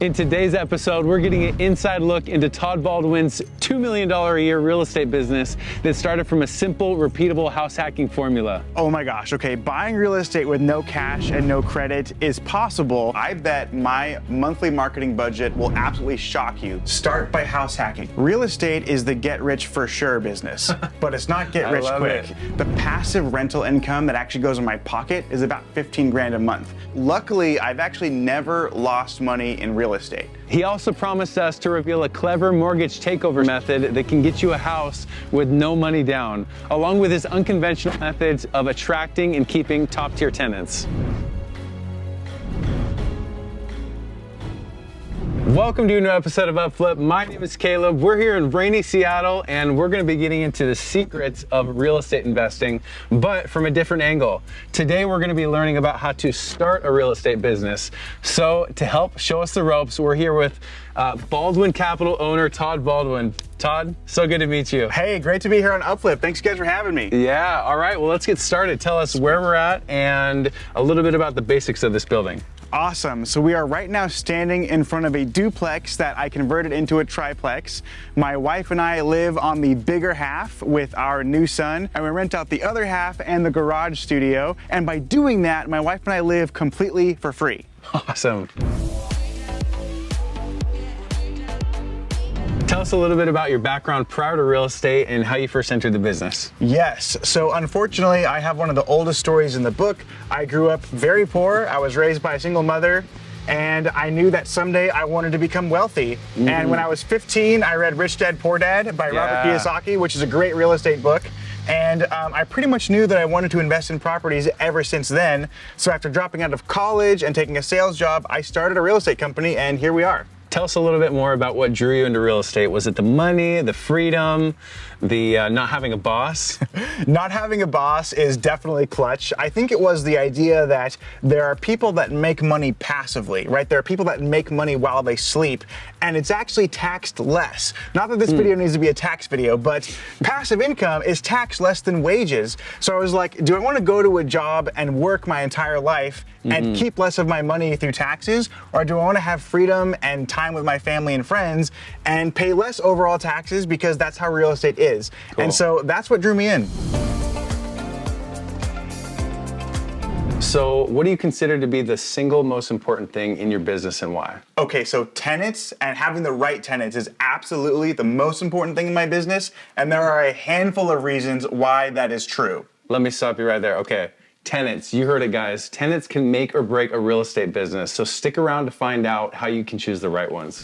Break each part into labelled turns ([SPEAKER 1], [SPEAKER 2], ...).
[SPEAKER 1] In today's episode, we're getting an inside look into Todd Baldwin's $2 million a year real estate business that started from a simple, repeatable house hacking formula.
[SPEAKER 2] Oh my gosh, okay, buying real estate with no cash and no credit is possible. I bet my monthly marketing budget will absolutely shock you. Start by house hacking. Real estate is the get rich for sure business, but it's not get rich quick. The passive rental income that actually goes in my pocket is about 15 grand a month. Luckily, I've actually never lost money in real estate.
[SPEAKER 1] He also promised us to reveal a clever mortgage takeover method that can get you a house with no money down, along with his unconventional methods of attracting and keeping top-tier tenants. Welcome to a new episode of UpFlip. My name is Caleb. We're here in rainy Seattle, and we're going to be getting into the secrets of real estate investing, but from a different angle. Today, we're going to be learning about how to start a real estate business. So to help show us the ropes, we're here with Baldwin Capital owner, Todd Baldwin. Todd, so good to meet you.
[SPEAKER 2] Hey, great to be here on UpFlip. Thanks guys for having me.
[SPEAKER 1] Yeah, all right, well, let's get started. Tell us where we're at and a little bit about the basics of this building.
[SPEAKER 2] Awesome. So we are right now standing in front of a duplex that I converted into a triplex. My wife and I live on the bigger half with our new son, and we rent out the other half and the garage studio. And by doing that, my wife and I live completely for free.
[SPEAKER 1] Awesome. Tell us a little bit about your background prior to real estate and how you first entered the business.
[SPEAKER 2] Yes, so unfortunately, I have one of the oldest stories in the book. I grew up very poor. I was raised by a single mother, and I knew that someday I wanted to become wealthy. And when I was 15, I read Rich Dad, Poor Dad by Robert Kiyosaki, which is a great real estate book. And I pretty much knew that I wanted to invest in properties ever since then. So after dropping out of college and taking a sales job, I started a real estate company, and here we are.
[SPEAKER 1] Tell us a little bit more about what drew you into real estate. Was it the money, the freedom, the not having a boss?
[SPEAKER 2] Not having a boss is definitely clutch. I think it was the idea that there are people that make money passively, right? There are people that make money while they sleep, and it's actually taxed less. Not that this video needs to be a tax video, but passive income is taxed less than wages. So I was like, do I want to go to a job and work my entire life and keep less of my money through taxes? Or do I want to have freedom and time with my family and friends and pay less overall taxes because that's how real estate is? Cool. And so that's what drew me in.
[SPEAKER 1] So what do you consider to be the single most important thing in your business and why?
[SPEAKER 2] Okay, so tenants and having the right tenants is absolutely the most important thing in my business. And there are a handful of reasons why that is true.
[SPEAKER 1] Let me stop you right there. Okay. Tenants, you heard it guys. Tenants can make or break a real estate business, so stick around to find out how you can choose the right ones.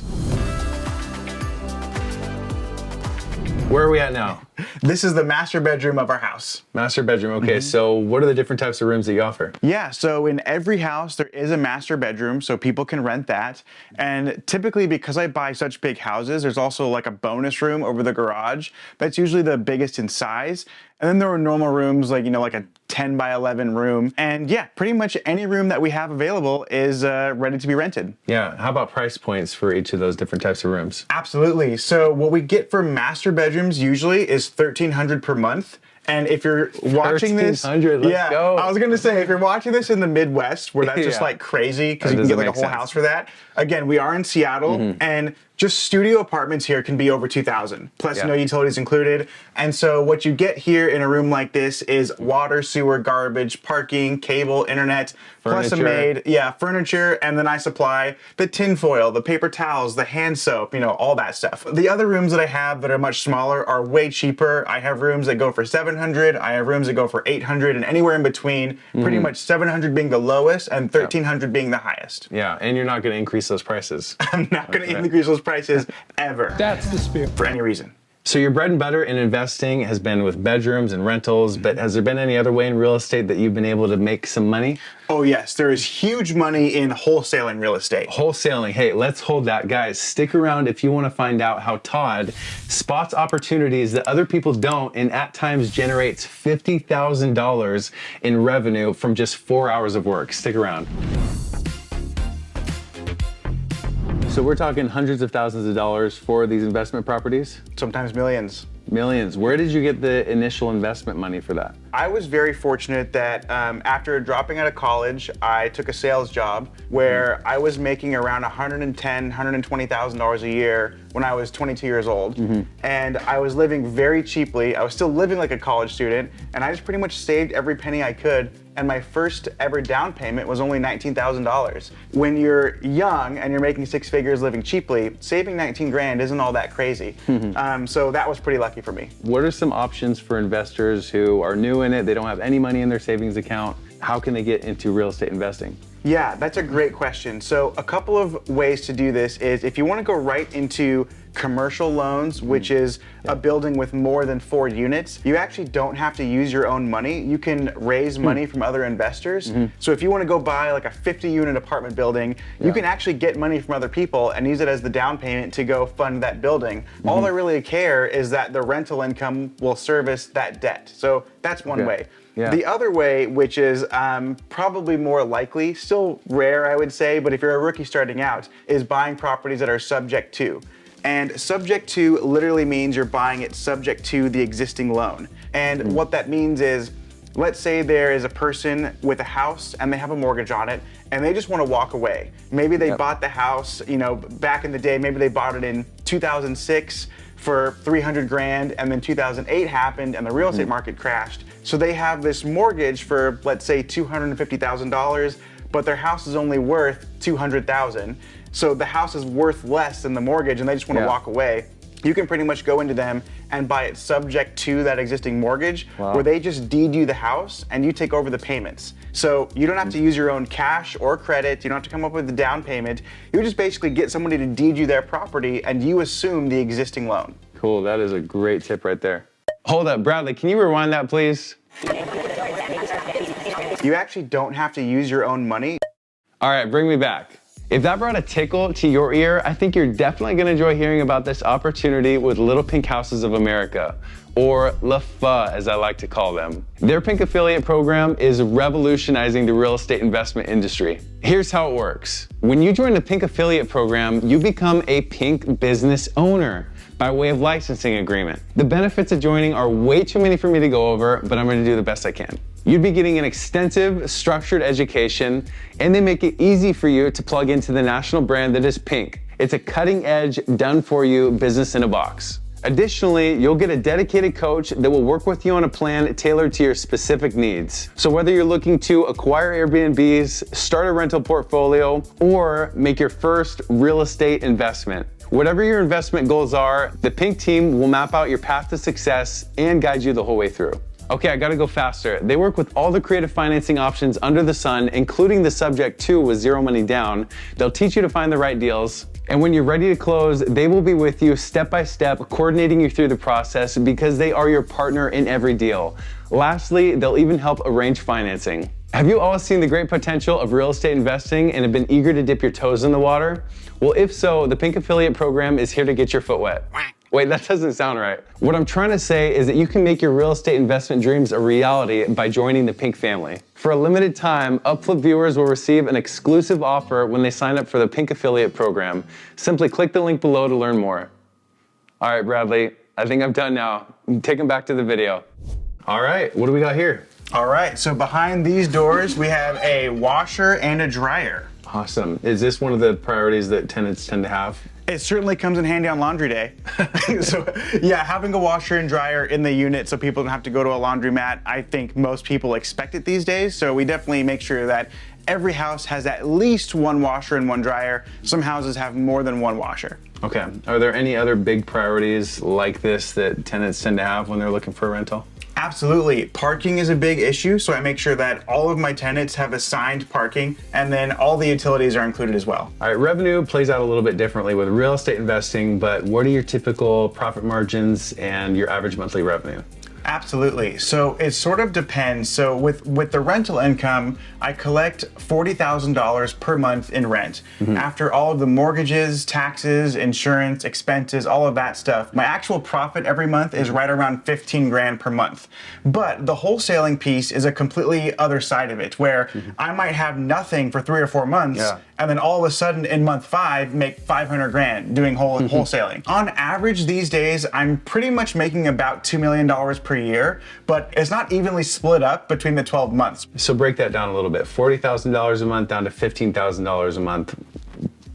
[SPEAKER 1] Where are we at now?
[SPEAKER 2] This is the master bedroom of our house.
[SPEAKER 1] Master bedroom, okay. So what are the different types of rooms that you offer?
[SPEAKER 2] Yeah, so in every house there is a master bedroom, so people can rent that. And typically, because I buy such big houses, there's also like a bonus room over the garage. That's usually the biggest in size. And then there are normal rooms like, like a 10 by 11 room. And yeah, pretty much any room that we have available is ready to be rented.
[SPEAKER 1] Yeah, how about price points for each of those different types of rooms?
[SPEAKER 2] Absolutely. So what we get for master bedrooms usually is $1,300 per month. And if you're watching this,
[SPEAKER 1] let's go.
[SPEAKER 2] I was gonna say, if you're watching this in the Midwest, where that's just like crazy, because you can get like a whole house for that. Again, we are in Seattle, and just studio apartments here can be over $2,000, plus no utilities included. And so what you get here in a room like this is water, sewer, garbage, parking, cable, internet, plus a maid, furniture, and then I supply the tinfoil, the paper towels, the hand soap, all that stuff. The other rooms that I have that are much smaller are way cheaper. I have rooms that go for $700, I have rooms that go for $800, and anywhere in between, pretty much $700 being the lowest and $1,300 being the highest.
[SPEAKER 1] Yeah, and you're not gonna increase those prices.
[SPEAKER 2] I'm not gonna increase those prices ever.
[SPEAKER 3] That's the spirit.
[SPEAKER 2] For any reason.
[SPEAKER 1] So your bread and butter in investing has been with bedrooms and rentals, but has there been any other way in real estate that you've been able to make some money?
[SPEAKER 2] Oh yes, there is huge money in wholesaling real estate.
[SPEAKER 1] Wholesaling, hey, let's hold that. Guys, stick around if you want to find out how Todd spots opportunities that other people don't and at times generates $50,000 in revenue from just 4 hours of work. Stick around. So we're talking hundreds of thousands of dollars for these investment properties?
[SPEAKER 2] Sometimes millions.
[SPEAKER 1] Millions. Where did you get the initial investment money for that?
[SPEAKER 2] I was very fortunate that after dropping out of college, I took a sales job where I was making around $110,000, $120,000 a year when I was 22 years old. And I was living very cheaply. I was still living like a college student, and I just pretty much saved every penny I could. And my first ever down payment was only $19,000. When you're young and you're making six figures living cheaply, saving 19 grand isn't all that crazy. So that was pretty lucky for me.
[SPEAKER 1] What are some options for investors who are new in it, they don't have any money in their savings account? How can they get into real estate investing?
[SPEAKER 2] Yeah, that's a great question. So a couple of ways to do this is if you want to go right into commercial loans, which is a building with more than 4 units, you actually don't have to use your own money. You can raise money from other investors. So if you want to go buy like a 50-unit apartment building, you can actually get money from other people and use it as the down payment to go fund that building. All they really care is that the rental income will service that debt. So that's one way. The other way, which is probably more likely, still rare I would say, but if you're a rookie starting out, is buying properties that are subject to. And subject to literally means you're buying it subject to the existing loan. And what that means is, let's say there is a person with a house and they have a mortgage on it and they just want to walk away. Maybe they bought the house, you know, back in the day, maybe they bought it in 2006 for 300 grand, and then 2008 happened and the real estate market crashed. So they have this mortgage for, let's say, $250,000, but their house is only worth $200,000. So the house is worth less than the mortgage and they just want to walk away. You can pretty much go into them and buy it subject to that existing mortgage, where they just deed you the house and you take over the payments. So you don't have to use your own cash or credit. You don't have to come up with the down payment. You just basically get somebody to deed you their property and you assume the existing loan.
[SPEAKER 1] Cool, that is a great tip right there. Hold up, Bradley, can you rewind that please?
[SPEAKER 2] You actually don't have to use your own money.
[SPEAKER 1] All right, bring me back. If that brought a tickle to your ear, I think you're definitely gonna enjoy hearing about this opportunity with Little Pink Houses of America, or LaFA as I like to call them. Their Pink affiliate program is revolutionizing the real estate investment industry. Here's how it works. When you join the Pink affiliate program, you become a Pink business owner by way of licensing agreement. The benefits of joining are way too many for me to go over, but I'm gonna do the best I can. You'd be getting an extensive, structured education, and they make it easy for you to plug into the national brand that is Pink. It's a cutting-edge, done-for-you business in a box. Additionally, you'll get a dedicated coach that will work with you on a plan tailored to your specific needs. So whether you're looking to acquire Airbnbs, start a rental portfolio, or make your first real estate investment, whatever your investment goals are, the Pink team will map out your path to success and guide you the whole way through. Okay, I gotta go faster. They work with all the creative financing options under the sun, including the subject to with zero money down. They'll teach you to find the right deals. And when you're ready to close, they will be with you step by step, coordinating you through the process because they are your partner in every deal. Lastly, they'll even help arrange financing. Have you always seen the great potential of real estate investing and have been eager to dip your toes in the water? Well, if so, the Pink affiliate program is here to get your foot wet. Wait, that doesn't sound right. What I'm trying to say is that you can make your real estate investment dreams a reality by joining the Pink family. For a limited time, UpFlip viewers will receive an exclusive offer when they sign up for the Pink affiliate program. Simply click the link below to learn more. All right, Bradley, I think I'm done now. Take them back to the video. All right, what do we got here?
[SPEAKER 2] All right, so behind these doors, we have a washer and a dryer.
[SPEAKER 1] Awesome. Is this one of the priorities that tenants tend to have?
[SPEAKER 2] It certainly comes in handy on laundry day. So yeah, having a washer and dryer in the unit so people don't have to go to a laundromat, I think most people expect it these days. So we definitely make sure that every house has at least one washer and one dryer. Some houses have more than one washer.
[SPEAKER 1] Okay, are there any other big priorities like this that tenants tend to have when they're looking for a rental?
[SPEAKER 2] Absolutely. Parking is a big issue, so I make sure that all of my tenants have assigned parking, and then all the utilities are included as well.
[SPEAKER 1] All right, revenue plays out a little bit differently with real estate investing, but what are your typical profit margins and your average monthly revenue?
[SPEAKER 2] Absolutely. So it sort of depends. So with the rental income, I collect $40,000 per month in rent. After all of the mortgages, taxes, insurance, expenses, all of that stuff, my actual profit every month is right around 15 grand per month. But the wholesaling piece is a completely other side of it, where I might have nothing for 3 or 4 months, and then all of a sudden in month 5 make 500 grand doing wholesaling. On average these days, I'm pretty much making about $2 million per year, but it's not evenly split up between the 12 months.
[SPEAKER 1] So break that down a little bit. $40,000 a month down to $15,000 a month.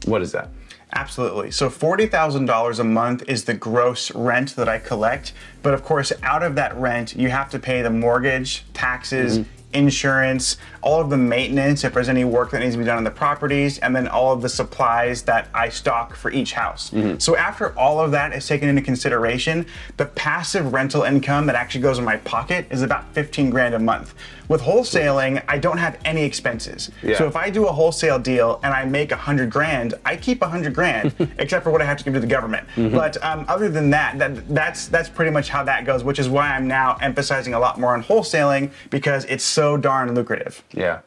[SPEAKER 1] What is that?
[SPEAKER 2] Absolutely. So $40,000 a month is the gross rent that I collect. But of course, out of that rent, you have to pay the mortgage, taxes, insurance, all of the maintenance, if there's any work that needs to be done on the properties, and then all of the supplies that I stock for each house. So after all of that is taken into consideration, the passive rental income that actually goes in my pocket is about 15 grand a month. With wholesaling, I don't have any expenses. So if I do a wholesale deal and I make 100 grand, I keep 100 grand, except for what I have to give to the government. But other than that's pretty much how that goes, which is why I'm now emphasizing a lot more on wholesaling, because it's so darn lucrative.
[SPEAKER 1] Yeah.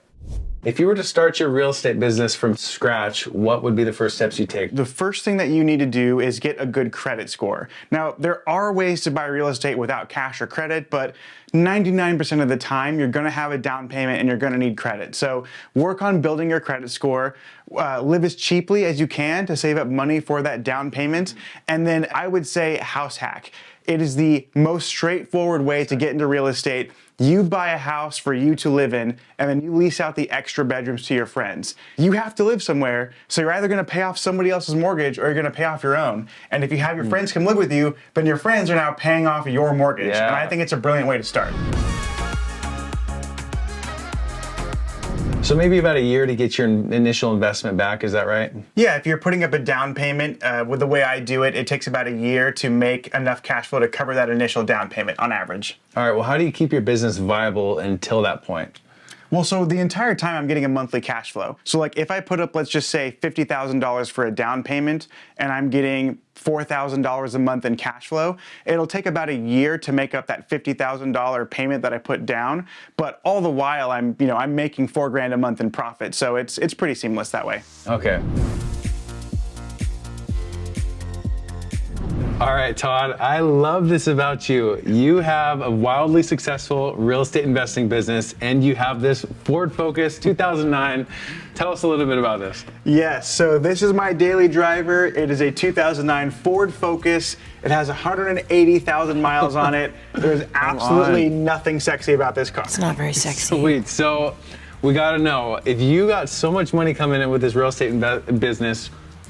[SPEAKER 1] If you were to start your real estate business from scratch, what would be the first steps you take?
[SPEAKER 2] The first thing that you need to do is get a good credit score. Now, there are ways to buy real estate without cash or credit, but 99% of the time, you're gonna have a down payment and you're gonna need credit. So work on building your credit score, live as cheaply as you can to save up money for that down payment, and then I would say house hack. It is the most straightforward way to get into real estate. You buy a house for you to live in, and then you lease out the extra bedrooms to your friends. You have to live somewhere, so you're either gonna pay off somebody else's mortgage or you're gonna pay off your own. And if you have your friends come live with you, then your friends are now paying off your mortgage. And I think it's a brilliant way to start.
[SPEAKER 1] So maybe about a year to get your initial investment back, is that right?
[SPEAKER 2] Yeah, if you're putting up a down payment, with the way I do it, it takes about a year to make enough cash flow to cover that initial down payment on average.
[SPEAKER 1] All right, well, how do you keep your business viable until that point?
[SPEAKER 2] Well, so the entire time I'm getting a monthly cash flow. So like if I put up, let's just say $50,000 for a down payment and I'm getting $4,000 a month in cash flow, it'll take about a year to make up that $50,000 payment that I put down. But all the while I'm making $4 grand a month in profit. So it's pretty seamless that way.
[SPEAKER 1] Okay. All right, Todd, I love this about you. You have a wildly successful real estate investing business, and you have this Ford Focus 2009. Tell us a little bit about this.
[SPEAKER 2] Yes, so this is my daily driver. It is a 2009 Ford Focus. It has 180,000 miles on it. There's absolutely nothing sexy about this car.
[SPEAKER 3] It's not very sexy.
[SPEAKER 1] Sweet. So we got to know, if you got so much money coming in with this real estate business,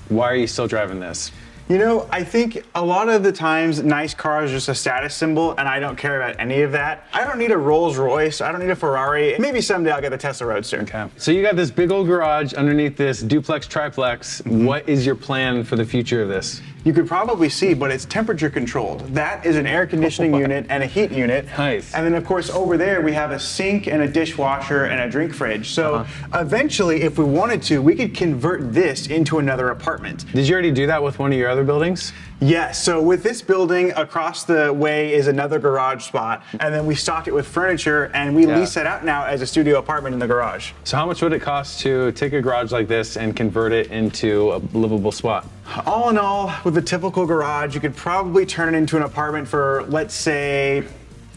[SPEAKER 1] why are you still driving this?
[SPEAKER 2] You know, I think a lot of the times nice cars are just a status symbol, and I don't care about any of that. I don't need a Rolls Royce. I don't need a Ferrari. Maybe someday I'll get the Tesla Roadster.
[SPEAKER 1] Okay. So you got this big old garage underneath this duplex triplex. What is your plan for the future of this?
[SPEAKER 2] You could probably see, but it's temperature controlled. That is an air conditioning unit and a heat unit.
[SPEAKER 1] Nice.
[SPEAKER 2] And then of course over there we have a sink and a dishwasher and a drink fridge. So eventually, if we wanted to, we could convert this into another apartment.
[SPEAKER 1] Did you already do that with one of your other buildings?
[SPEAKER 2] Yes, so with this building, across the way is another garage spot, and then we stock it with furniture, and we lease it out now as a studio apartment in the garage.
[SPEAKER 1] So how much would it cost to take a garage like this and convert it into a livable spot?
[SPEAKER 2] All in all, with a typical garage, you could probably turn it into an apartment for, let's say,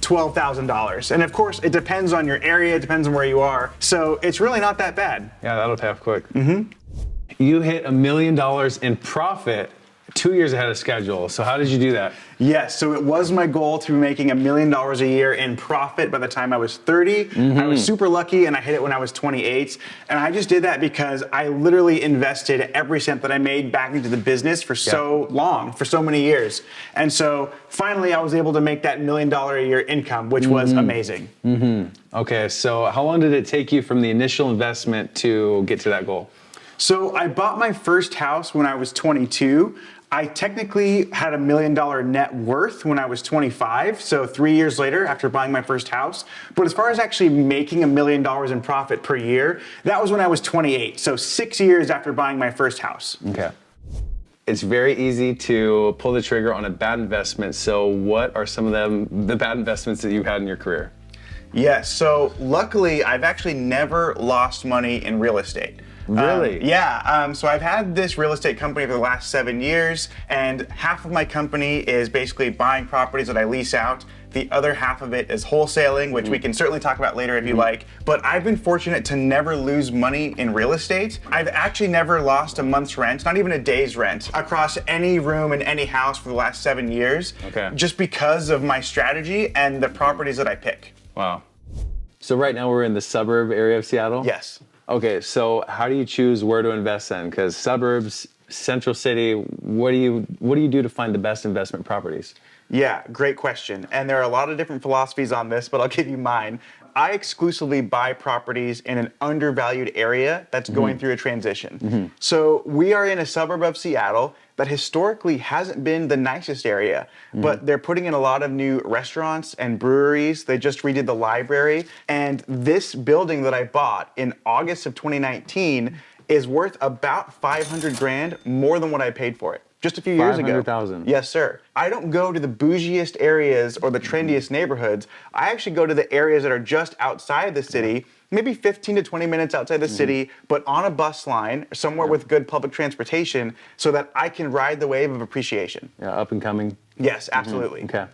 [SPEAKER 2] $12,000. And of course, it depends on your area, it depends on where you are, so it's really not that bad.
[SPEAKER 1] Yeah, that'll pay off quick. You hit $1 million in profit 2 years ahead of schedule. So how did you do that?
[SPEAKER 2] Yes, so it was my goal to be making $1 million a year in profit by the time I was 30. I was super lucky and I hit it when I was 28. And I just did that because I literally invested every cent that I made back into the business for so long, for so many years. And so finally I was able to make that $1 million a year income, which was amazing.
[SPEAKER 1] Okay, so how long did it take you from the initial investment to get to that goal?
[SPEAKER 2] So I bought my first house when I was 22. I technically had $1 million net worth when I was 25, so 3 years later after buying my first house. But as far as actually making $1 million in profit per year, that was when I was 28, so 6 years after buying my first house.
[SPEAKER 1] Okay. it's very easy to pull the trigger on a bad investment. So what are some of the bad investments that you've had in your career?
[SPEAKER 2] Yes, so luckily I've actually never lost money in real estate.
[SPEAKER 1] Really?
[SPEAKER 2] So I've had this real estate company for the last 7 years, and half of my company is basically buying properties that I lease out. The other half of it is wholesaling, which we can certainly talk about later if you like. But I've been fortunate to never lose money in real estate. I've actually never lost a month's rent, not even a day's rent, across any room in any house for the last 7 years, just because of my strategy and the properties that I pick.
[SPEAKER 1] Wow. So right now we're in the suburb area of Seattle?
[SPEAKER 2] Yes.
[SPEAKER 1] Okay, so how do you choose where to invest in? Because suburbs, central city, what do you do to find the best investment properties?
[SPEAKER 2] Yeah, great question. And there are a lot of different philosophies on this, but I'll give you mine. I exclusively buy properties in an undervalued area that's going through a transition. So we are in a suburb of Seattle that historically hasn't been the nicest area, but they're putting in a lot of new restaurants and breweries. They just redid the library. And this building that I bought in August of 2019 is worth about 500 grand more than what I paid for it. Just a few years ago.
[SPEAKER 1] 500,000.
[SPEAKER 2] Yes, sir. I don't go to the bougiest areas or the trendiest neighborhoods. I actually go to the areas that are just outside the city, maybe 15 to 20 minutes outside the city, but on a bus line, somewhere with good public transportation, so that I can ride the wave of appreciation.
[SPEAKER 1] Yeah, up and coming.
[SPEAKER 2] Yes, absolutely.
[SPEAKER 1] Okay.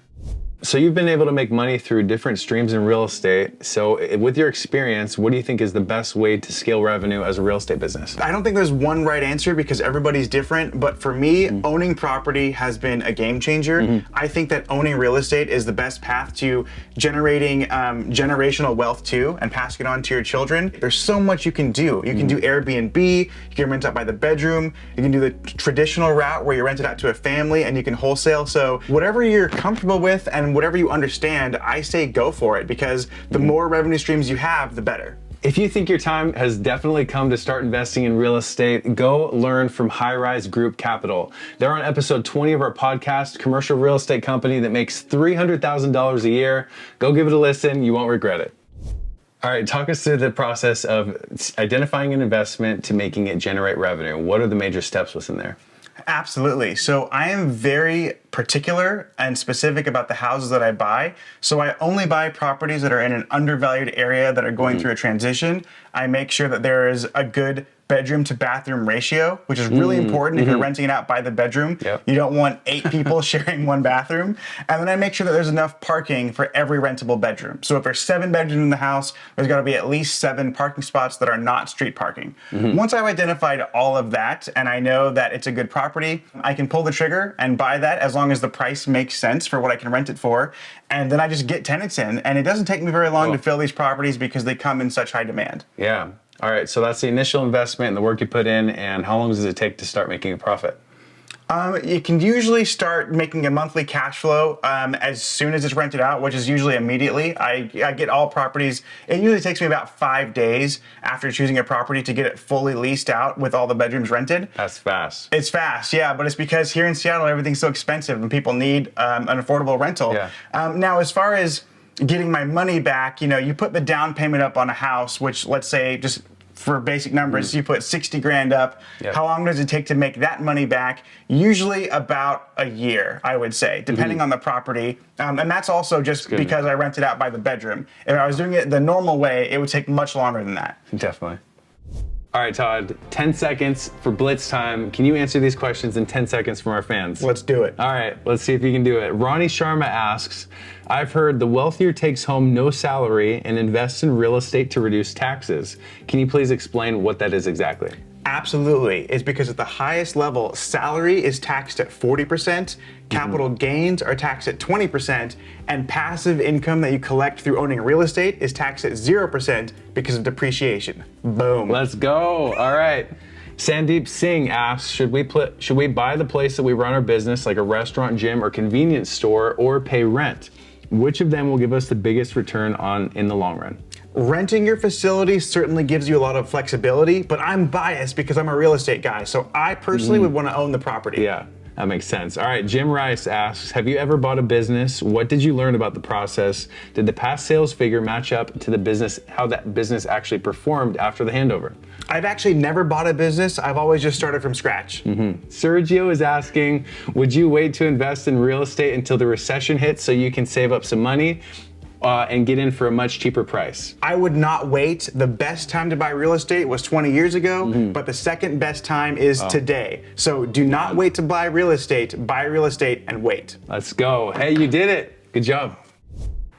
[SPEAKER 1] So you've been able to make money through different streams in real estate. So with your experience, what do you think is the best way to scale revenue as a real estate business?
[SPEAKER 2] I don't think there's one right answer because everybody's different. But for me, owning property has been a game changer. I think that owning real estate is the best path to generating generational wealth too and passing it on to your children. There's so much you can do. You can do Airbnb, you can rent out by the bedroom, you can do the traditional route where you rent it out to a family and you can wholesale. So whatever you're comfortable with and whatever you understand, I say go for it because the more revenue streams you have, the better.
[SPEAKER 1] If you think your time has definitely come to start investing in real estate, go learn from High Rise Group Capital. They're on episode 20 of our podcast, Commercial Real Estate Company that makes $300,000 a year. Go give it a listen. You won't regret it. All right, talk us through the process of identifying an investment to making it generate revenue. What are the major steps within there?
[SPEAKER 2] Absolutely. So I am very particular and specific about the houses that I buy. So I only buy properties that are in an undervalued area that are going through a transition. I make sure that there is a good bedroom to bathroom ratio, which is really important if you're renting it out by the bedroom. You don't want 8 people sharing one bathroom. And then I make sure that there's enough parking for every rentable bedroom. So if there's 7 bedrooms in the house, there's got to be at least 7 parking spots that are not street parking. Once I've identified all of that and I know that it's a good property, I can pull the trigger and buy that as long as the price makes sense for what I can rent it for. And then I just get tenants in. And it doesn't take me very long to fill these properties because they come in such high demand.
[SPEAKER 1] Yeah. All right, so that's the initial investment and the work you put in, and how long does it take to start making a profit?
[SPEAKER 2] You can usually start making a monthly cash flow as soon as it's rented out, which is usually immediately. I get all properties. It usually takes me about 5 days after choosing a property to get it fully leased out with all the bedrooms rented.
[SPEAKER 1] That's fast.
[SPEAKER 2] It's fast, yeah, but it's because here in Seattle, everything's so expensive and people need an affordable rental. Now, as far as getting my money back, you know, you put the down payment up on a house, which let's say just for basic numbers, you put 60 grand up. How long does it take to make that money back? Usually about a year, I would say, depending on the property. And that's also just because I rent it out by the bedroom. If I was doing it the normal way, it would take much longer than that.
[SPEAKER 1] Definitely. All right, Todd, 10 seconds for Blitz time. Can you answer these questions in 10 seconds from our fans?
[SPEAKER 2] Let's do it.
[SPEAKER 1] All right, let's see if you can do it. Ronnie Sharma asks, I've heard the wealthier takes home no salary and invests in real estate to reduce taxes. Can you please explain what that is exactly?
[SPEAKER 2] Absolutely. It's because at the highest level, salary is taxed at 40%, capital gains are taxed at 20%, and passive income that you collect through owning real estate is taxed at 0% because of depreciation. Boom.
[SPEAKER 1] Let's go. All right. Sandeep Singh asks, should we buy the place that we run our business, like a restaurant, gym, or convenience store, or pay rent? Which of them will give us the biggest return in the long run?
[SPEAKER 2] Renting your facility certainly gives you a lot of flexibility, but I'm biased because I'm a real estate guy, so I personally would want to own the property.
[SPEAKER 1] Yeah. That makes sense. All right, Jim Rice asks, have you ever bought a business? What did you learn about the process? Did the past sales figure match up to the business, how that business actually performed after the handover?
[SPEAKER 2] I've actually never bought a business. I've always just started from scratch.
[SPEAKER 1] Sergio is asking, would you wait to invest in real estate until the recession hits so you can save up some money and get in for a much cheaper price?
[SPEAKER 2] I would not wait. The best time to buy real estate was 20 years ago, but the second best time is today. So do not wait to buy real estate and wait.
[SPEAKER 1] Let's go. Hey, you did it. Good job.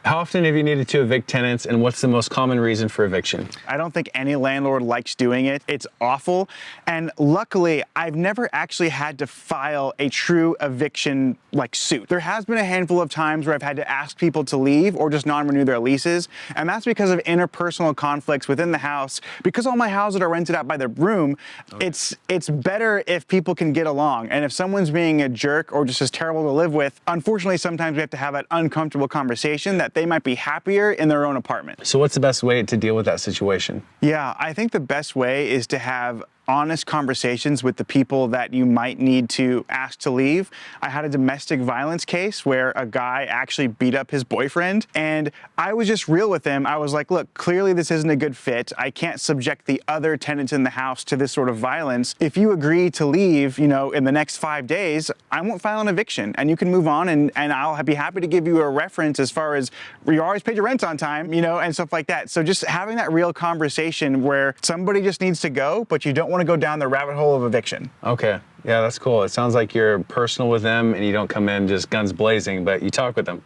[SPEAKER 1] How often have you needed to evict tenants, and what's the most common reason for eviction?
[SPEAKER 2] I don't think any landlord likes doing it. It's awful. And luckily, I've never actually had to file a true eviction suit. There has been a handful of times where I've had to ask people to leave or just non-renew their leases. And that's because of interpersonal conflicts within the house. Because all my houses are rented out by the room, it's better if people can get along. And if someone's being a jerk or just is terrible to live with, unfortunately, sometimes we have to have that uncomfortable conversation that they might be happier in their own apartment.
[SPEAKER 1] So what's the best way to deal with that situation?
[SPEAKER 2] Yeah, I think the best way is to have honest conversations with the people that you might need to ask to leave. I had a domestic violence case where a guy actually beat up his boyfriend, and I was just real with him. I was like, look, clearly this isn't a good fit. I can't subject the other tenants in the house to this sort of violence. If you agree to leave, in the next 5 days, I won't file an eviction and you can move on, and I'll be happy to give you a reference as far as you always paid your rent on time, and stuff like that. So just having that real conversation where somebody just needs to go, but you don't want to go down the rabbit hole of eviction.
[SPEAKER 1] Okay. Yeah, that's cool. It sounds like you're personal with them and you don't come in just guns blazing, but you talk with them.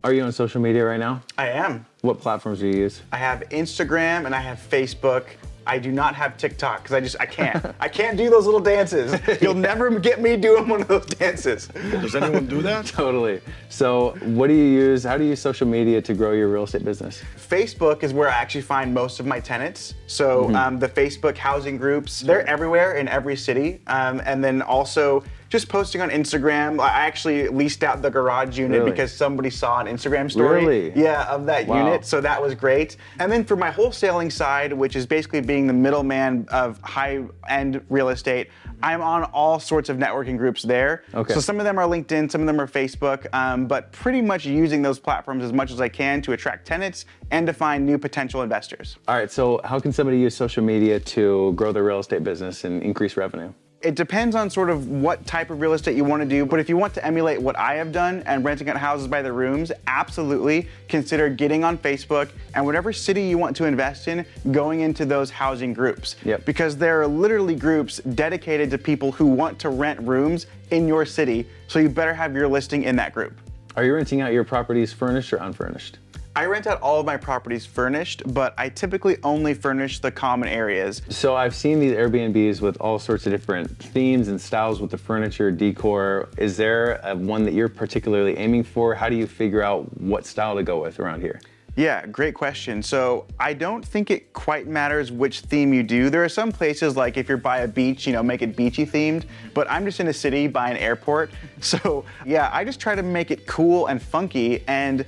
[SPEAKER 1] Are you on social media right now?
[SPEAKER 2] I am.
[SPEAKER 1] What platforms do you use?
[SPEAKER 2] I have Instagram and I have Facebook. I do not have TikTok because I can't. I can't do those little dances. You'll never get me doing one of those dances.
[SPEAKER 3] Does anyone do that?
[SPEAKER 1] Totally. So what do you use? How do you use social media to grow your real estate business?
[SPEAKER 2] Facebook is where I actually find most of my tenants. So the Facebook housing groups, they're everywhere in every city. And then also just posting on Instagram. I actually leased out the garage unit because somebody saw an Instagram story of that unit. So that was great. And then for my wholesaling side, which is basically being the middleman of high-end real estate, I'm on all sorts of networking groups there.
[SPEAKER 1] Okay.
[SPEAKER 2] So some of them are LinkedIn, some of them are Facebook, but pretty much using those platforms as much as I can to attract tenants and to find new potential investors.
[SPEAKER 1] All right, so how can somebody use social media to grow their real estate business and increase revenue?
[SPEAKER 2] It depends on sort of what type of real estate you want to do, but if you want to emulate what I have done and renting out houses by the rooms, absolutely consider getting on Facebook and whatever city you want to invest in, going into those housing groups. Because there are literally groups dedicated to people who want to rent rooms in your city, so you better have your listing in that group.
[SPEAKER 1] Are you renting out your properties furnished or unfurnished?
[SPEAKER 2] I rent out all of my properties furnished, but I typically only furnish the common areas.
[SPEAKER 1] So I've seen these Airbnbs with all sorts of different themes and styles with the furniture, decor. Is there one that you're particularly aiming for? How do you figure out what style to go with around here?
[SPEAKER 2] Yeah, great question. So I don't think it quite matters which theme you do. There are some places like if you're by a beach, make it beachy themed, but I'm just in a city by an airport. So yeah, I just try to make it cool and funky and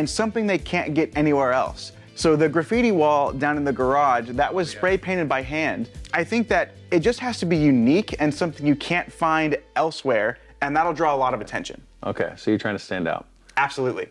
[SPEAKER 2] something they can't get anywhere else. So the graffiti wall down in the garage, that was spray painted by hand. I think that it just has to be unique and something you can't find elsewhere, and that'll draw a lot of attention.
[SPEAKER 1] Okay, so you're trying to stand out.
[SPEAKER 2] Absolutely.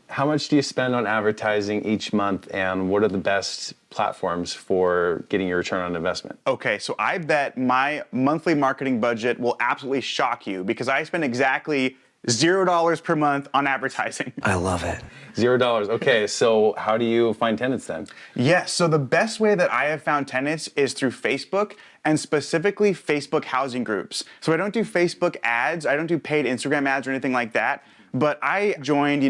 [SPEAKER 1] How much do you spend on advertising each month, and what are the best platforms for getting your return on investment?
[SPEAKER 2] Okay, so I bet my monthly marketing budget will absolutely shock you because I spend exactly $0 per month on advertising.
[SPEAKER 3] I love it.
[SPEAKER 1] $0. Okay, so how do you find tenants then?
[SPEAKER 2] Yes, so the best way that I have found tenants is through Facebook and specifically Facebook housing groups. So I don't do Facebook ads, I don't do paid Instagram ads or anything like that, but I joined,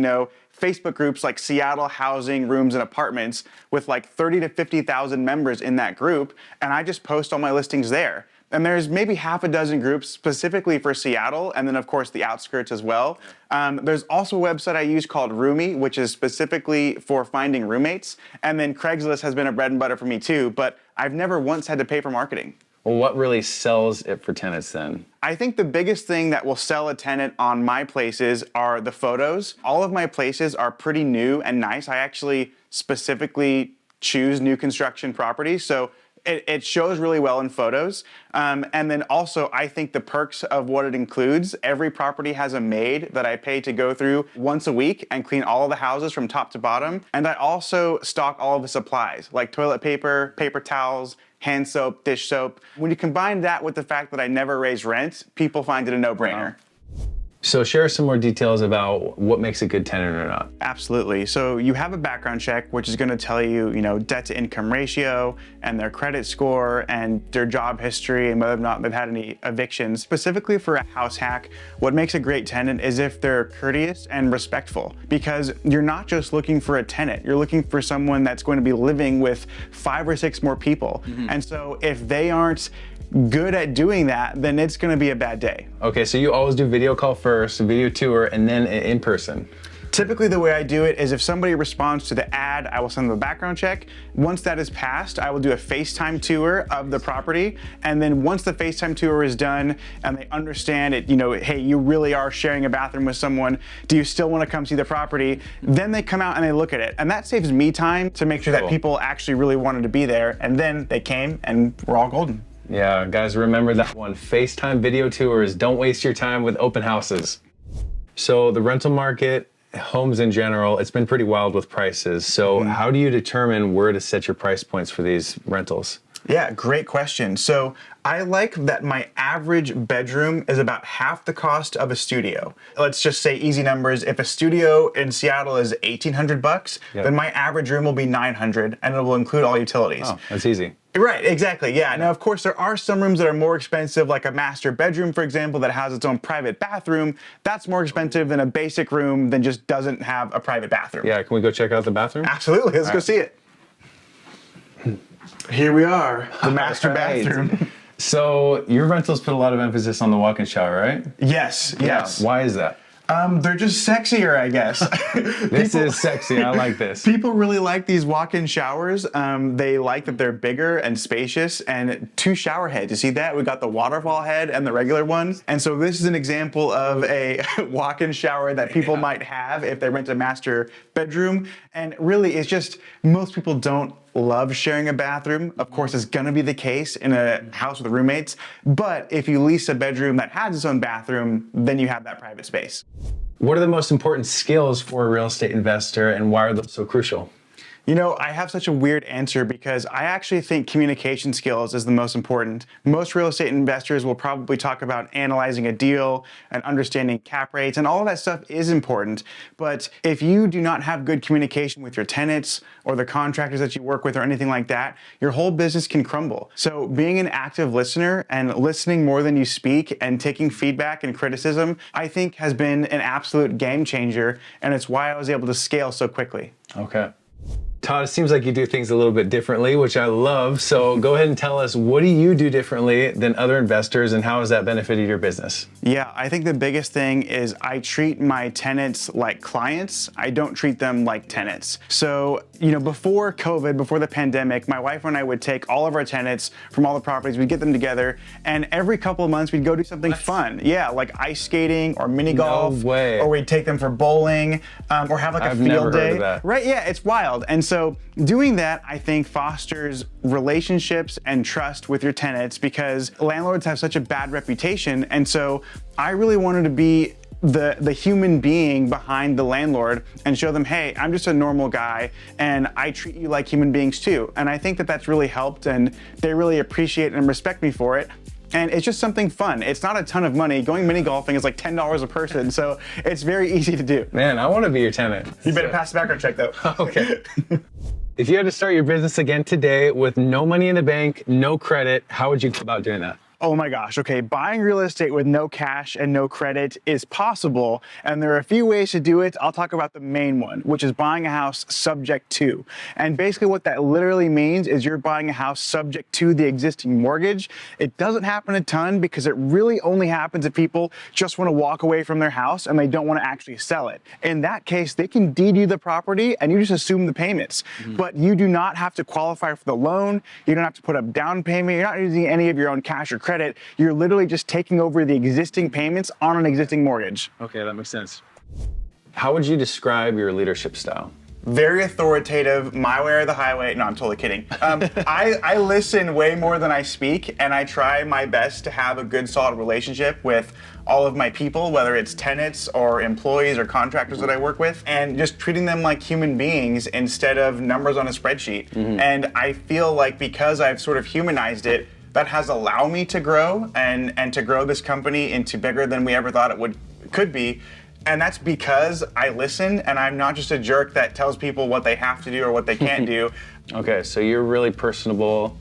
[SPEAKER 2] Facebook groups like Seattle Housing, Rooms and Apartments with like 30 to 50,000 members in that group, and I just post all my listings there. And there's maybe half a dozen groups specifically for Seattle, and then of course the outskirts as well. There's also a website I use called Roomie, which is specifically for finding roommates. And then Craigslist has been a bread and butter for me too, but I've never once had to pay for marketing.
[SPEAKER 1] Well, what really sells it for tenants then?
[SPEAKER 2] I think the biggest thing that will sell a tenant on my places are the photos. All of my places are pretty new and nice. I actually specifically choose new construction properties. So it shows really well in photos. And then also, I think the perks of what it includes, every property has a maid that I pay to go through once a week and clean all of the houses from top to bottom. And I also stock all of the supplies, like toilet paper, paper towels, hand soap, dish soap. When you combine that with the fact that I never raise rent, people find it a no-brainer.
[SPEAKER 1] So share some more details about what makes a good tenant or not.
[SPEAKER 2] Absolutely. So you have a background check, which is going to tell you, debt to income ratio and their credit score and their job history and whether or not they've had any evictions. Specifically for a house hack, what makes a great tenant is if they're courteous and respectful, because you're not just looking for a tenant, you're looking for someone that's going to be living with 5 or 6 more people. And so if they aren't good at doing that, then it's going to be a bad day.
[SPEAKER 1] Okay, so you always do video call first, video tour, and then in person.
[SPEAKER 2] Typically the way I do it is if somebody responds to the ad, I will send them a background check. Once that is passed, I will do a FaceTime tour of the property. And then once the FaceTime tour is done and they understand it, hey, you really are sharing a bathroom with someone, do you still want to come see the property? Then they come out and they look at it. And that saves me time to make sure that people actually really wanted to be there. And then they came and we're all golden.
[SPEAKER 1] Yeah, guys, remember that one. FaceTime video tours. Don't waste your time with open houses. So the rental market, homes in general, it's been pretty wild with prices. So how do you determine where to set your price points for these rentals?
[SPEAKER 2] Yeah, great question. So I like that my average bedroom is about half the cost of a studio. Let's just say easy numbers. If a studio in Seattle is $1,800, then my average room will be $900 and it will include all utilities.
[SPEAKER 1] Oh, that's easy.
[SPEAKER 2] Right, exactly, yeah. Now, of course, there are some rooms that are more expensive, like a master bedroom, for example, that has its own private bathroom. That's more expensive than a basic room that just doesn't have a private bathroom.
[SPEAKER 1] Yeah, can we go check out the bathroom?
[SPEAKER 2] Absolutely, let's go see it. Here we are, the master bathroom.
[SPEAKER 1] So your rentals put a lot of emphasis on the walk-in shower, right?
[SPEAKER 2] Yes.
[SPEAKER 1] Yeah. Why is that?
[SPEAKER 2] They're just sexier, I guess.
[SPEAKER 1] This is sexy. I like this.
[SPEAKER 2] People really like these walk-in showers. They like that they're bigger and spacious and 2 shower heads. You see that? We got the waterfall head and the regular one. And so this is an example of a walk-in shower that people might have if they rent a master bedroom. And really, it's just most people don't love sharing a bathroom. Of course, it's gonna be the case in a house with roommates, but if you lease a bedroom that has its own bathroom, then you have that private space.
[SPEAKER 1] What are the most important skills for a real estate investor and why are those so crucial?
[SPEAKER 2] I have such a weird answer because I actually think communication skills is the most important. Most real estate investors will probably talk about analyzing a deal and understanding cap rates, and all of that stuff is important. But if you do not have good communication with your tenants or the contractors that you work with or anything like that, your whole business can crumble. So being an active listener and listening more than you speak and taking feedback and criticism, I think has been an absolute game changer, and it's why I was able to scale so quickly.
[SPEAKER 1] Okay. Todd, it seems like you do things a little bit differently, which I love. So go ahead and tell us, what do you do differently than other investors and how has that benefited your business?
[SPEAKER 2] Yeah, I think the biggest thing is I treat my tenants like clients. I don't treat them like tenants. So, before COVID, before the pandemic, my wife and I would take all of our tenants from all the properties, we'd get them together, and every couple of months we'd go do something fun. Yeah, like ice skating or mini golf.
[SPEAKER 1] No way.
[SPEAKER 2] Or we'd take them for bowling or have like a field day.
[SPEAKER 1] I've never heard of that.
[SPEAKER 2] Right, yeah, it's wild. And so doing that, I think, fosters relationships and trust with your tenants because landlords have such a bad reputation. And so I really wanted to be the human being behind the landlord and show them, hey, I'm just a normal guy and I treat you like human beings too. And I think that that's really helped and they really appreciate and respect me for it. And it's just something fun. It's not a ton of money. Going mini golfing is like $10 a person, so it's very easy to do.
[SPEAKER 1] Man, I want to be your tenant.
[SPEAKER 2] You better pass the background check though.
[SPEAKER 1] Okay. If you had to start your business again today with no money in the bank, no credit, how would you go about doing that?
[SPEAKER 2] Oh my gosh, okay, buying real estate with no cash and no credit is possible, and there are a few ways to do it. I'll talk about the main one, which is buying a house subject to. And basically what that literally means is you're buying a house subject to the existing mortgage. It doesn't happen a ton because it really only happens if people just want to walk away from their house and they don't want to actually sell it. In that case, they can deed you the property and you just assume the payments. But you do not have to qualify for the loan. You don't have to put up down payment. You're not using any of your own cash or credit. You're literally just taking over the existing payments on an existing mortgage.
[SPEAKER 1] Okay, that makes sense. How would you describe your leadership style?
[SPEAKER 2] very authoritative, my way or the highway. No, I'm totally kidding. I listen way more than I speak, and I try my best to have a good, solid relationship with all of my people, whether it's tenants or employees or contractors that I work with, and just treating them like human beings instead of numbers on a spreadsheet. And I feel like because I've sort of humanized it, that has allowed me to grow and to grow this company into bigger than we ever thought it could be. And that's because I listen, and I'm not just a jerk that tells people what they have to do or what they can't do.
[SPEAKER 1] Okay, so you're really personable,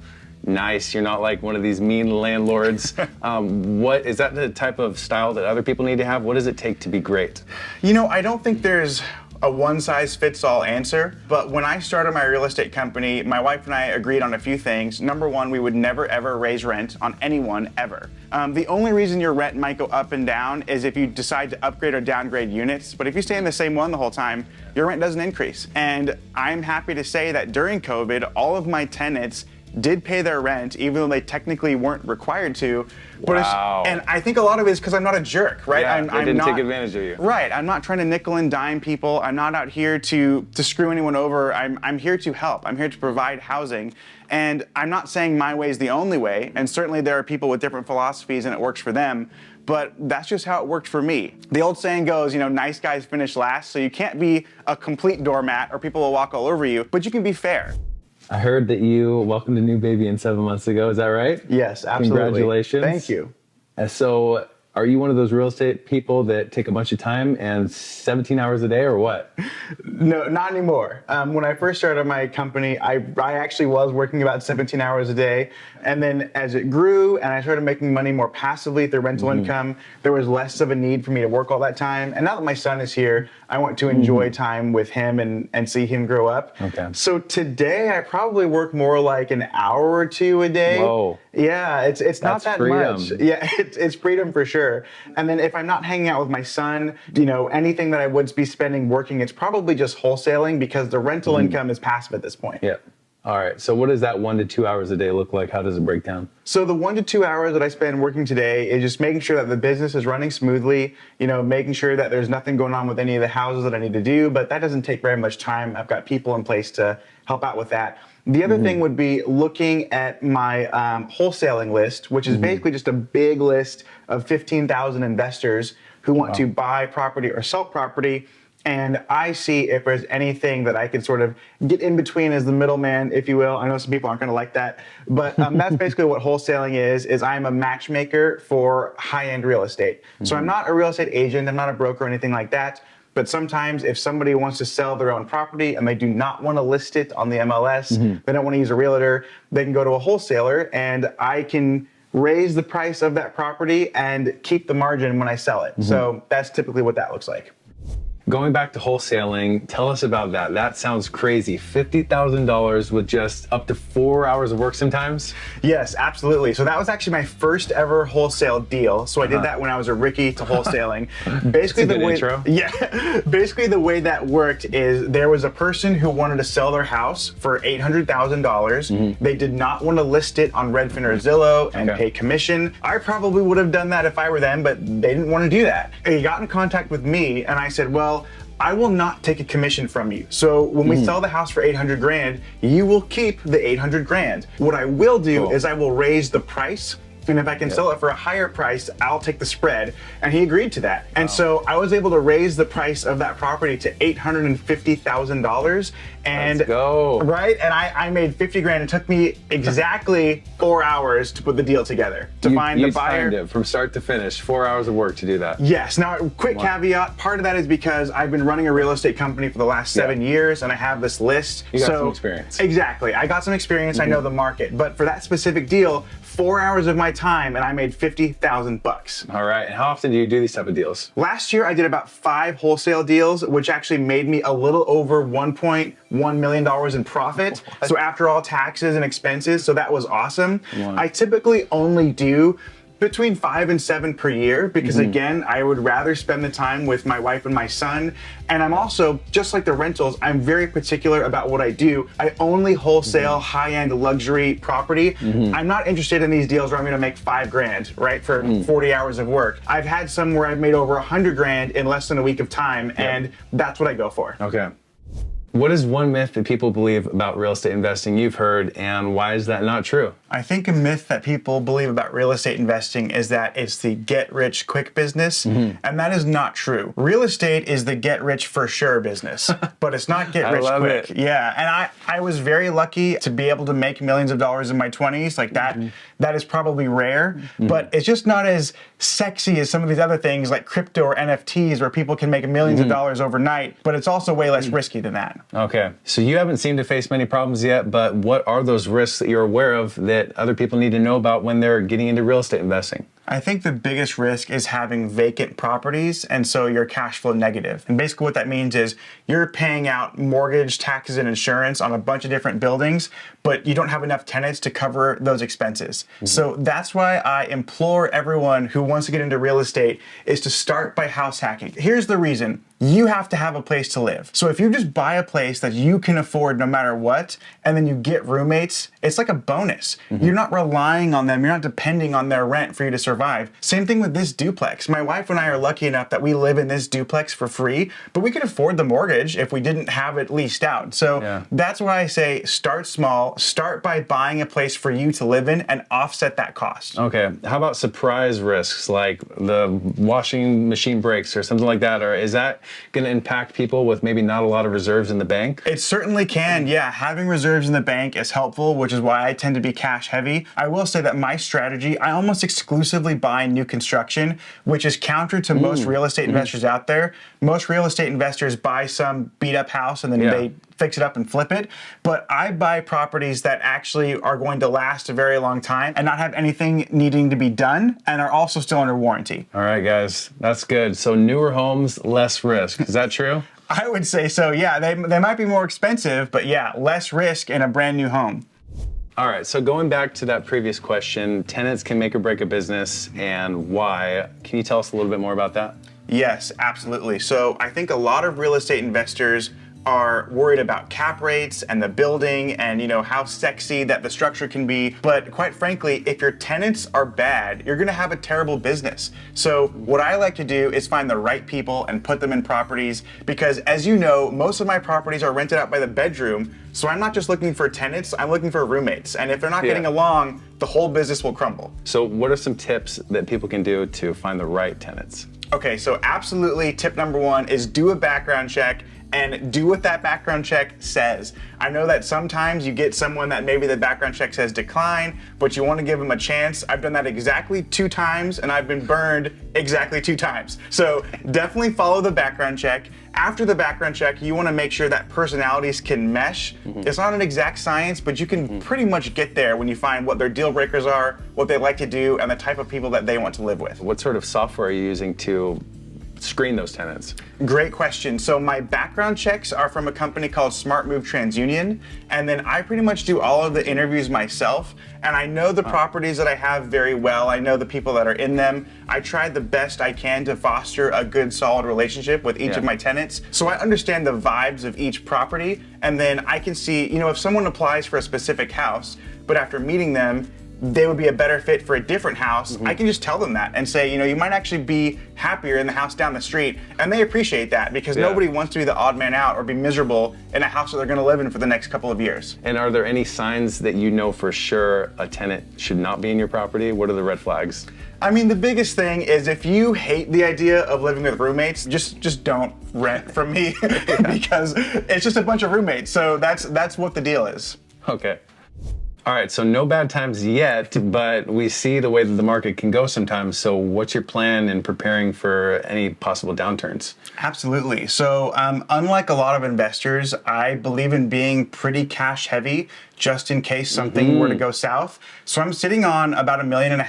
[SPEAKER 1] nice. You're not like one of these mean landlords. What is that the type of style that other people need to have? What does it take to be great?
[SPEAKER 2] You know, I don't think there's a one-size-fits-all answer, but when I started my real estate company, my wife and I agreed on a few things. Number one, we would never ever raise rent on anyone ever. The only reason your rent might go up and down is if you decide to upgrade or downgrade units, but if you stay in the same one the whole time, your rent doesn't increase. And I'm happy to say that during COVID, all of my tenants did pay their rent, even though they technically weren't required to.
[SPEAKER 1] Wow.
[SPEAKER 2] And I think a lot of it is because I'm not a jerk, right?
[SPEAKER 1] Yeah,
[SPEAKER 2] I'm
[SPEAKER 1] didn't
[SPEAKER 2] not,
[SPEAKER 1] take advantage of you.
[SPEAKER 2] Right. I'm not trying to nickel and dime people. I'm not out here to screw anyone over. I'm here to help. I'm here to provide housing. And I'm not saying my way is the only way. And certainly there are people with different philosophies and it works for them. But that's just how it worked for me. The old saying goes, you know, nice guys finish last. So you can't be a complete doormat or people will walk all over you, but you can be fair.
[SPEAKER 1] I heard that you welcomed a new baby in 7 months ago. Is that right?
[SPEAKER 2] Yes, absolutely.
[SPEAKER 1] Congratulations.
[SPEAKER 2] Thank you.
[SPEAKER 1] So are you one of those real estate people that take a bunch of time and 17 hours a day or what?
[SPEAKER 2] No, not anymore. When I first started my company, I actually was working about 17 hours a day. And then as it grew and I started making money more passively through rental income, there was less of a need for me to work all that time. And now that my son is here, I want to enjoy time with him and see him grow up.
[SPEAKER 1] Okay.
[SPEAKER 2] So today I probably work more like an hour or two a day.
[SPEAKER 1] Whoa.
[SPEAKER 2] Yeah, it's not that
[SPEAKER 1] freedom.
[SPEAKER 2] much. Yeah, it's freedom for sure. And then if I'm not hanging out with my son, you know, anything that I would be spending working, it's probably just wholesaling because the rental income is passive at this point.
[SPEAKER 1] Yeah. All right. So what does that 1 to 2 hours a day look like? How does it break down?
[SPEAKER 2] So the 1 to 2 hours that I spend working today is just making sure that the business is running smoothly, you know, making sure that there's nothing going on with any of the houses that I need to do, but that doesn't take very much time. I've got people in place to help out with that. The other thing would be looking at my wholesaling list, which is basically just a big list of 15,000 investors who want to buy property or sell property. And I see if there's anything that I can sort of get in between as the middleman, if you will. I know some people aren't going to like that, but that's basically what wholesaling is I'm a matchmaker for high-end real estate. So I'm not a real estate agent, I'm not a broker or anything like that. But sometimes if somebody wants to sell their own property and they do not want to list it on the MLS, they don't want to use a realtor, they can go to a wholesaler and I can raise the price of that property and keep the margin when I sell it. So that's typically what that looks like.
[SPEAKER 1] Going back to wholesaling, tell us about that. That sounds crazy. $50,000 with just up to 4 hours of work sometimes?
[SPEAKER 2] Yes, absolutely. So that was actually my first ever wholesale deal. So I did that when I was a rookie to wholesaling. Basically,
[SPEAKER 1] That's a good intro.
[SPEAKER 2] Yeah. Basically, the way that worked is there was a person who wanted to sell their house for $800,000. They did not want to list it on Redfin or Zillow and pay commission. I probably would have done that if I were them, but they didn't want to do that. They got in contact with me and I said, well, I will not take a commission from you. So when we sell the house for 800 grand, you will keep the 800 grand. What I will do is I will raise the price. And if I can sell it for a higher price, I'll take the spread. And he agreed to that. And so I was able to raise the price of that property to $850,000. And
[SPEAKER 1] let's go.
[SPEAKER 2] Right? And I made 50 grand. It took me exactly 4 hours to put the deal together, to find the buyer.
[SPEAKER 1] You timed it from start to finish, 4 hours of work to do that.
[SPEAKER 2] Yes. Now, quick caveat, part of that is because I've been running a real estate company for the last 7 years and I have this list.
[SPEAKER 1] You got some experience.
[SPEAKER 2] Exactly. I got some experience. I know the market. But for that specific deal, 4 hours of my time and I made $50,000.
[SPEAKER 1] All right. And how often do you do these type of deals?
[SPEAKER 2] Last year I did about 5 wholesale deals, which actually made me a little over $1.1 million in profit. So after all taxes and expenses, so that was awesome.
[SPEAKER 1] Wow.
[SPEAKER 2] I typically only do between 5 and 7 per year because again, I would rather spend the time with my wife and my son. And I'm also, just like the rentals, I'm very particular about what I do. I only wholesale high-end luxury property. I'm not interested in these deals where I'm gonna make 5 grand, right, for 40 hours of work. I've had some where I've made over 100 grand in less than a week of time, and that's what I go for.
[SPEAKER 1] Okay. What is one myth that people believe about real estate investing you've heard, and why is that not true?
[SPEAKER 2] I think a myth that people believe about real estate investing is that it's the get-rich-quick business, and that is not true. Real estate is the get-rich-for-sure business, but it's not get-rich-quick. Yeah, and I was very lucky to be able to make millions of dollars in my 20s. Like that, that is probably rare, but it's just not as sexy as some of these other things like crypto or NFTs where people can make millions of dollars overnight, but it's also way less risky than that.
[SPEAKER 1] Okay, so you haven't seemed to face many problems yet, but what are those risks that you're aware of that other people need to know about when they're getting into real estate investing?
[SPEAKER 2] I think the biggest risk is having vacant properties, and so you're cash flow negative. And basically what that means is you're paying out mortgage, taxes, and insurance on a bunch of different buildings, but you don't have enough tenants to cover those expenses. So that's why I implore everyone who wants to get into real estate is to start by house hacking. Here's the reason. You have to have a place to live. So if you just buy a place that you can afford no matter what, and then you get roommates, it's like a bonus. You're not relying on them. You're not depending on their rent for you to survive. Same thing with this duplex. My wife and I are lucky enough that we live in this duplex for free, but we could afford the mortgage if we didn't have it leased out. So that's why I say start small, start by buying a place for you to live in and offset that cost.
[SPEAKER 1] Okay, how about surprise risks like the washing machine breaks or something like that? Or is that going to impact people with maybe not a lot of reserves in the bank?
[SPEAKER 2] It certainly can, yeah. Having reserves in the bank is helpful, which is why I tend to be cash heavy. I will say that my strategy, I almost exclusively buy new construction, which is counter to most real estate investors out there. Most real estate investors buy some beat up house and then they fix it up and flip it. But I buy properties that actually are going to last a very long time and not have anything needing to be done and are also still under warranty.
[SPEAKER 1] All right, guys, that's good. So newer homes, less risk. Is that true?
[SPEAKER 2] I would say so, yeah. They might be more expensive, but yeah, less risk in a brand new home.
[SPEAKER 1] All right, so going back to that previous question, tenants can make or break a business and why. Can you tell us a little bit more about that?
[SPEAKER 2] Yes, absolutely. So I think a lot of real estate investors are worried about cap rates and the building and how sexy that the structure can be. But quite frankly, if your tenants are bad, you're gonna have a terrible business. So what I like to do is find the right people and put them in properties because as you know, most of my properties are rented out by the bedroom. So I'm not just looking for tenants, I'm looking for roommates. And if they're not getting along, the whole business will crumble.
[SPEAKER 1] So what are some tips that people can do to find the right tenants?
[SPEAKER 2] Okay, so absolutely tip number one is do a background check and do what that background check says. I know that sometimes you get someone that maybe the background check says decline, but you want to give them a chance. I've done that exactly 2 times and I've been burned exactly 2 times. So definitely follow the background check. After the background check, you want to make sure that personalities can mesh. It's not an exact science, but you can pretty much get there when you find what their deal breakers are, what they like to do, and the type of people that they want to live with.
[SPEAKER 1] What sort of software are you using to screen those tenants?
[SPEAKER 2] Great question. So my background checks are from a company called Smart Move TransUnion, and then I pretty much do all of the interviews myself, and I know the properties that I have very well. I know the people that are in them. I try the best I can to foster a good, solid relationship with each of my tenants. So I understand the vibes of each property, and then I can see, if someone applies for a specific house, but after meeting them, they would be a better fit for a different house, I can just tell them that and say, you might actually be happier in the house down the street. And they appreciate that because nobody wants to be the odd man out or be miserable in a house that they're gonna live in for the next couple of years.
[SPEAKER 1] And are there any signs that you know for sure a tenant should not be in your property? What are the red flags?
[SPEAKER 2] I mean, the biggest thing is if you hate the idea of living with roommates, just don't rent from me because it's just a bunch of roommates. So that's what the deal is.
[SPEAKER 1] Okay. All right, so no bad times yet, but we see the way that the market can go sometimes. So what's your plan in preparing for any possible downturns?
[SPEAKER 2] Absolutely. So unlike a lot of investors, I believe in being pretty cash heavy just in case something were to go south. So I'm sitting on about $1.5 million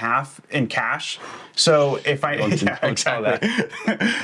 [SPEAKER 2] in cash. So if I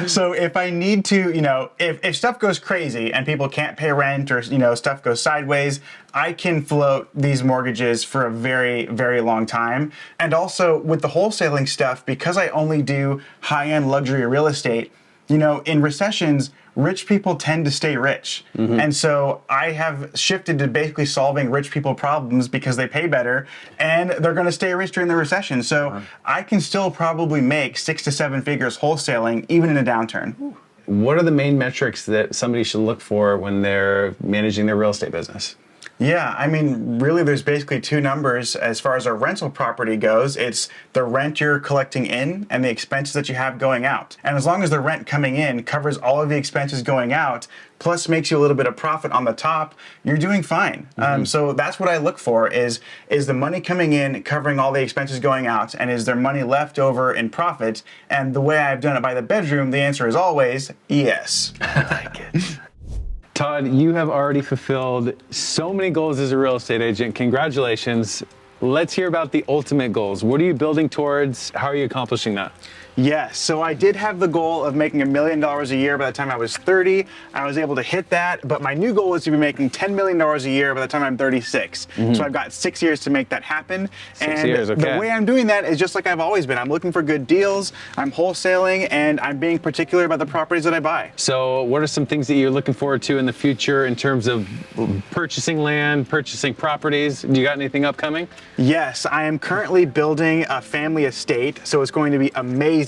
[SPEAKER 2] so if I need to, if stuff goes crazy and people can't pay rent or stuff goes sideways, I can float these mortgages for a very, very long time. And also with the wholesaling stuff, because I only do high-end luxury real estate, in recessions, rich people tend to stay rich. And so I have shifted to basically solving rich people problems because they pay better and they're going to stay rich during the recession. So I can still probably make 6 to 7 figures wholesaling even in a downturn.
[SPEAKER 1] what are the main metrics that somebody should look for when they're managing their real estate business?
[SPEAKER 2] Yeah, I mean, really, there's basically two numbers as far as a rental property goes. It's the rent you're collecting in and the expenses that you have going out. And as long as the rent coming in covers all of the expenses going out, plus makes you a little bit of profit on the top, you're doing fine. So that's what I look for is the money coming in covering all the expenses going out, and is there money left over in profit? And the way I've done it by the bedroom, the answer is always yes.
[SPEAKER 1] I like it. Todd, you have already fulfilled so many goals as a real estate agent. Congratulations. Let's hear about the ultimate goals. What are you building towards? How are you accomplishing that?
[SPEAKER 2] Yes, so I did have the goal of making $1 million a year by the time I was 30. I was able to hit that, but my new goal is to be making $10 million a year by the time I'm 36. So I've got 6 years to make that happen.
[SPEAKER 1] 6 years, okay.
[SPEAKER 2] The way I'm doing that is just like I've always been. I'm looking for good deals, I'm wholesaling, and I'm being particular about the properties that I buy.
[SPEAKER 1] So what are some things that you're looking forward to in the future in terms of purchasing land, purchasing properties? Do you got anything upcoming?
[SPEAKER 2] Yes, I am currently building a family estate, so it's going to be amazing.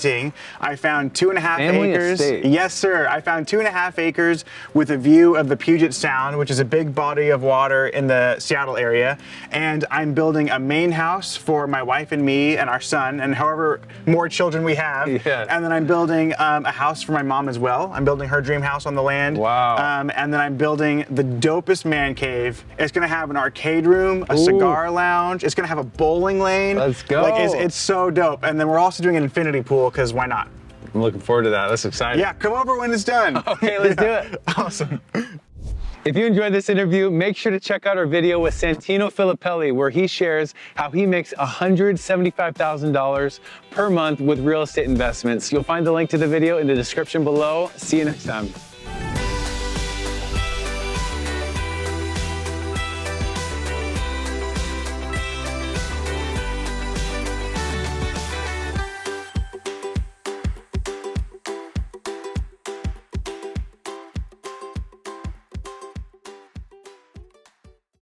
[SPEAKER 2] I found 2.5 acres.
[SPEAKER 1] Estate.
[SPEAKER 2] Yes, sir. I found 2.5 acres with a view of the Puget Sound, which is a big body of water in the Seattle area. And I'm building a main house for my wife and me and our son, and however more children we have.
[SPEAKER 1] Yeah.
[SPEAKER 2] And then I'm building a house for my mom as well. I'm building her dream house on the land.
[SPEAKER 1] Wow.
[SPEAKER 2] And then I'm building the dopest man cave. It's going to have an arcade room, a cigar lounge. It's going to have a bowling lane.
[SPEAKER 1] Let's go.
[SPEAKER 2] Like it's so dope. And then we're also doing an infinity pool, because why not?
[SPEAKER 1] I'm looking forward to that. That's exciting.
[SPEAKER 2] Yeah, come over when it's done.
[SPEAKER 1] Okay, let's do it.
[SPEAKER 2] Awesome.
[SPEAKER 1] If you enjoyed this interview, make sure to check out our video with Santino Filippelli, where he shares how he makes $175,000 per month with real estate investments. You'll find the link to the video in the description below. See you next time.